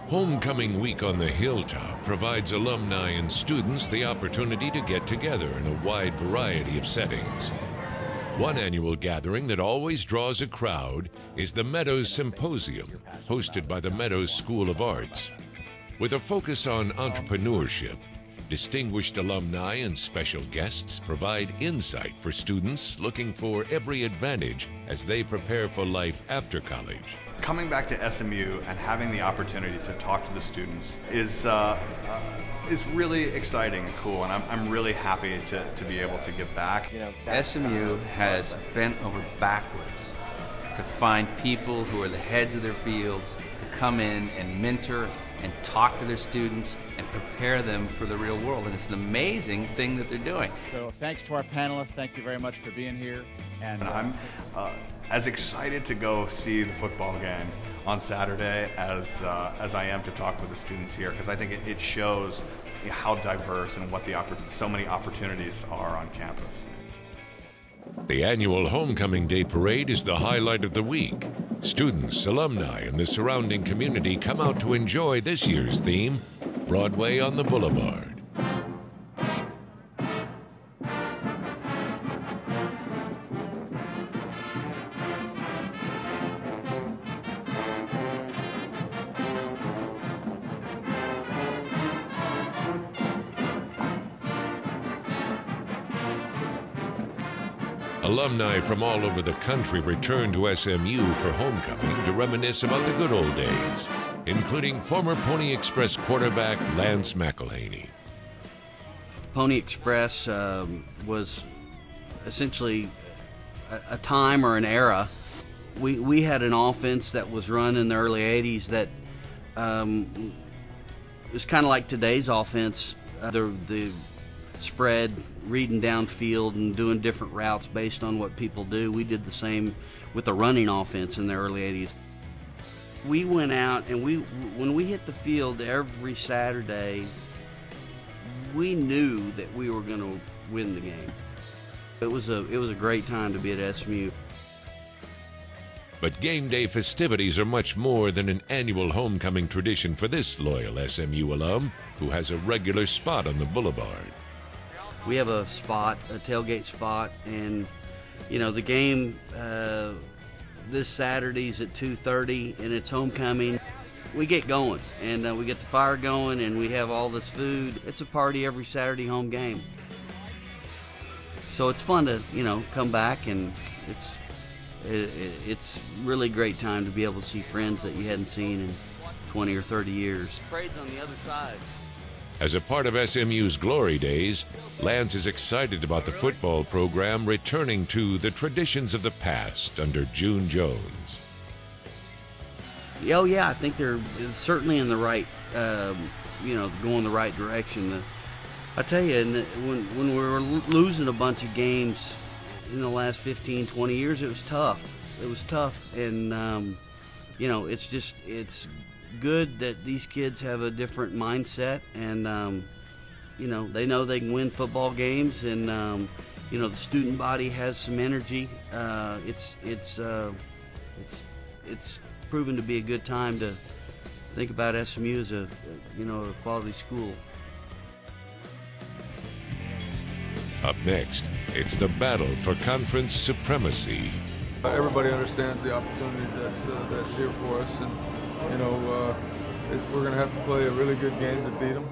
Homecoming Week on the Hilltop provides alumni and students the opportunity to get together in a wide variety of settings. One annual gathering that always draws a crowd is the Meadows Symposium, hosted by the Meadows School of Arts. With a focus on entrepreneurship, distinguished alumni and special guests provide insight for students looking for every advantage as they prepare for life after college. Coming back to SMU and having the opportunity to talk to the students is really exciting and cool, and I'm really happy to be able to give back. SMU has bent over backwards to find people who are the heads of their fields to come in and mentor and talk to their students and prepare them for the real world. And it's an amazing thing that they're doing. So thanks to our panelists. Thank you very much for being here. And I'm as excited to go see the football game on Saturday as I am to talk with the students here, because I think it shows how diverse and what so many opportunities are on campus. The annual Homecoming Day Parade is the highlight of the week. Students, alumni, and the surrounding community come out to enjoy this year's theme, Broadway on the Boulevard. Alumni from all over the country return to SMU for homecoming to reminisce about the good old days, including former Pony Express quarterback Lance McElhaney. Pony Express was essentially a time or an era. We had an offense that was run in the early 80s that was kind of like today's offense. The spread, reading downfield and doing different routes based on what people do. We did the same with the running offense in the early 80s. We went out and when we hit the field every Saturday, we knew that we were going to win the game. It was a great time to be at SMU. But game day festivities are much more than an annual homecoming tradition for this loyal SMU alum who has a regular spot on the boulevard. We have a spot, a tailgate spot, and the game this Saturday's at 2:30, and it's homecoming. We get going, and we get the fire going, and we have all this food. It's a party every Saturday home game. So it's fun to come back, and it's really great time to be able to see friends that you hadn't seen in 20 or 30 years. Parade's on the other side. As a part of SMU's Glory Days, Lance is excited about the football program returning to the traditions of the past under June Jones. Oh yeah, I think they're certainly in the right, going the right direction. I tell you, when we were losing a bunch of games in the last 15, 20 years, it was tough. It was tough, and it's good that these kids have a different mindset, and they know they can win football games, and the student body has some energy. It's proven to be a good time to think about SMU as a quality school. Up next, it's the battle for conference supremacy. Everybody understands the opportunity that's here for us, and we're going to have to play a really good game to beat them.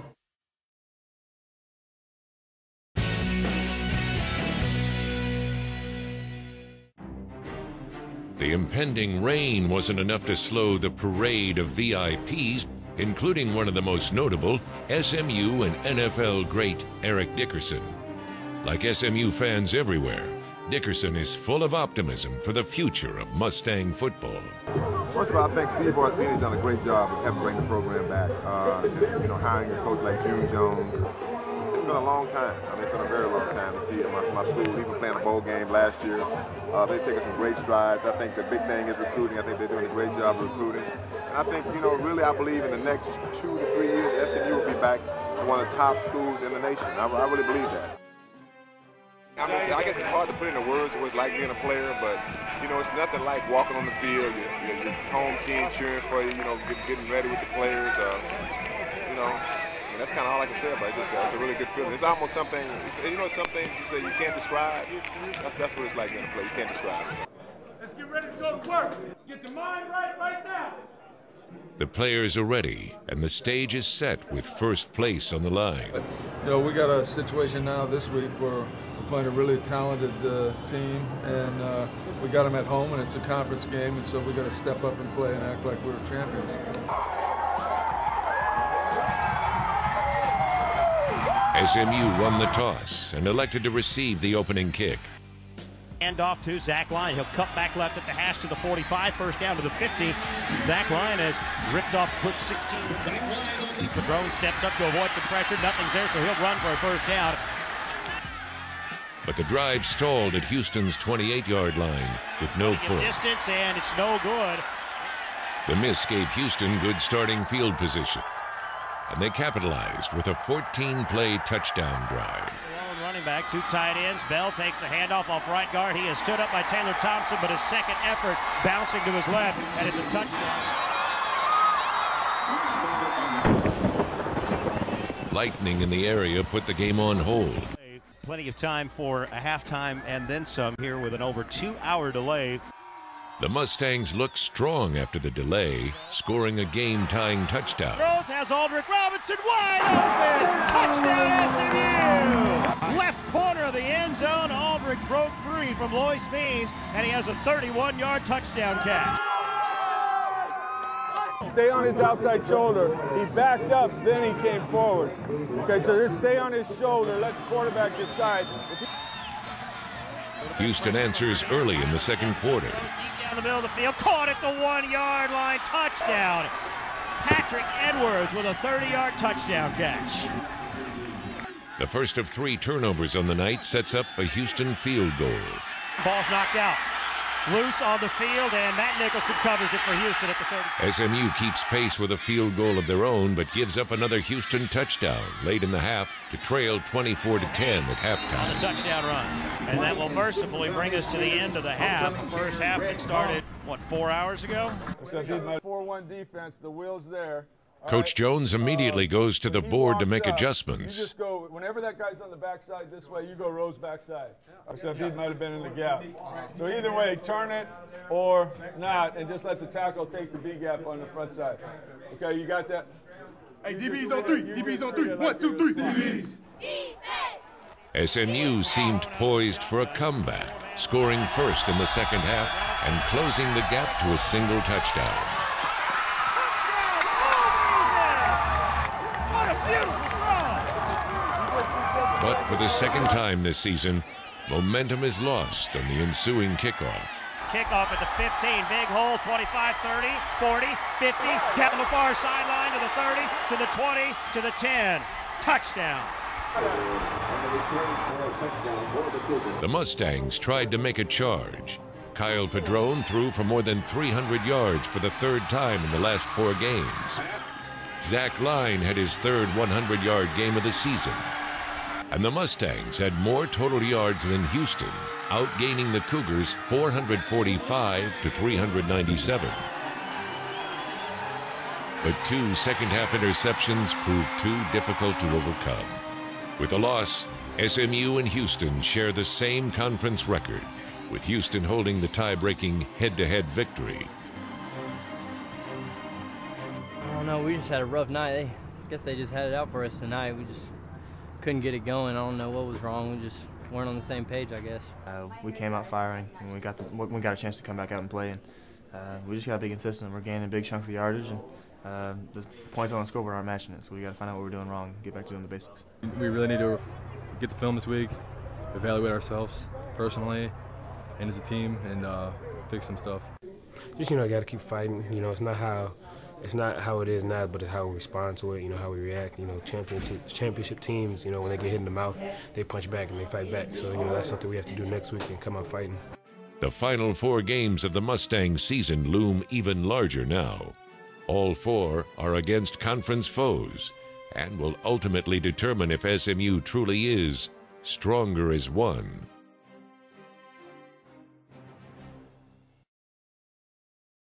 The impending rain wasn't enough to slow the parade of VIPs, including one of the most notable, SMU and NFL great Eric Dickerson. Like SMU fans everywhere, Dickerson is full of optimism for the future of Mustang football. First of all, I think Steve Orsini's has done a great job of helping bring the program back. Hiring a coach like June Jones. It's been a long time. It's been a very long time to see my school even playing a bowl game last year. They've taken some great strides. I think the big thing is recruiting. I think they're doing a great job of recruiting. And I think, really I believe in the next 2 to 3 years, SMU will be back one of the top schools in the nation. I really believe that. I guess it's hard to put into words what it's like being a player, but, you know, it's nothing like walking on the field, your home team cheering for you, you know, getting ready with the players, you know. And that's kind of all I can say about it. It's a really good feeling. It's almost something, you know, something you say you can't describe. That's what it's like being a player. You can't describe it. Let's get ready to go to work. Get your mind right now. The players are ready, and the stage is set with first place on the line. You know, we got a situation now this week where we're playing a really talented team, and we got them at home, and it's a conference game, and so we got to step up and play and act like we're champions. SMU won the toss and elected to receive the opening kick. Hand off to Zach Lyon. He'll cut back left at the hash to the 45, first down to the 50. Zach Lyon has ripped off a quick 16. Padron steps up to avoid some pressure. Nothing's there, so he'll run for a first down. But the drive stalled at Houston's 28-yard line with no punt. Distance, and it's no good. The miss gave Houston good starting field position, and they capitalized with a 14-play touchdown drive. Running back, two tight ends. Bell takes the handoff off right guard. He is stood up by Taylor Thompson, but his second effort bouncing to his left, and it's a touchdown. Lightning in the area put the game on hold. Plenty of time for a halftime and then some here with an over 2-hour delay. The Mustangs look strong after the delay, scoring a game-tying touchdown. Throws has Aldrich Robinson wide open. Touchdown SMU. Left corner of the end zone. Aldrich broke free from Lois Means, and he has a 31-yard touchdown catch. Stay on his outside shoulder. He backed up, then he came forward. Okay, so just stay on his shoulder. Let the quarterback decide. Houston answers early in the second quarter. Down the middle of the field, caught at the 1-yard line, touchdown. Patrick Edwards with a 30-yard touchdown catch. The first of 3 turnovers on the night sets up a Houston field goal. Ball's knocked out. Loose on the field, and Matt Nicholson covers it for Houston at the 30. SMU keeps pace with a field goal of their own, but gives up another Houston touchdown late in the half to trail 24-10 at halftime. On the touchdown run. And that will mercifully bring us to the end of the half. The first half that started, what, 4 hours ago? 4-1 defense, the wheel's there. Coach Jones immediately goes to the board to make adjustments. You just go, whenever that guy's on the backside this way, you go Rose backside. Except he might have been in the gap. So either way, turn it or not, and just let the tackle take the B gap on the front side. Okay, you got that? Hey, DB's on 3. DB's on 3. 1, 2, 3. DB's. SMU seemed poised for a comeback, scoring first in the second half and closing the gap to a single touchdown. But for the second time this season, momentum is lost on the ensuing kickoff. Kickoff at the 15, big hole, 25, 30, 40, 50, down the far sideline to the 30, to the 20, to the 10. Touchdown. The Mustangs tried to make a charge. Kyle Padron threw for more than 300 yards for the third time in the last 4 games. Zach Lyon had his third 100-yard game of the season. And the Mustangs had more total yards than Houston, outgaining the Cougars 445 to 397. But 2 second-half interceptions proved too difficult to overcome. With the loss, SMU and Houston share the same conference record, with Houston holding the tie-breaking head-to-head victory. I don't know, we just had a rough night. I guess they just had it out for us tonight. We just couldn't get it going. I don't know what was wrong. We just weren't on the same page, I guess. We came out firing, and we got a chance to come back out and play. And we just got to be consistent. We're gaining big chunks of yardage, and the points on the scoreboard aren't matching it. So we got to find out what we're doing wrong and get back to doing the basics. We really need to get the film this week, evaluate ourselves personally and as a team, and fix some stuff. Just, you know, got to keep fighting. You know, it's not how it is now, but it's how we respond to it, you know, how we react. You know, championship teams, you know, when they get hit in the mouth, they punch back and they fight back. So, you know, that's something we have to do next week and come out fighting. The final 4 games of the Mustang season loom even larger now. All 4 are against conference foes and will ultimately determine if SMU truly is stronger as one.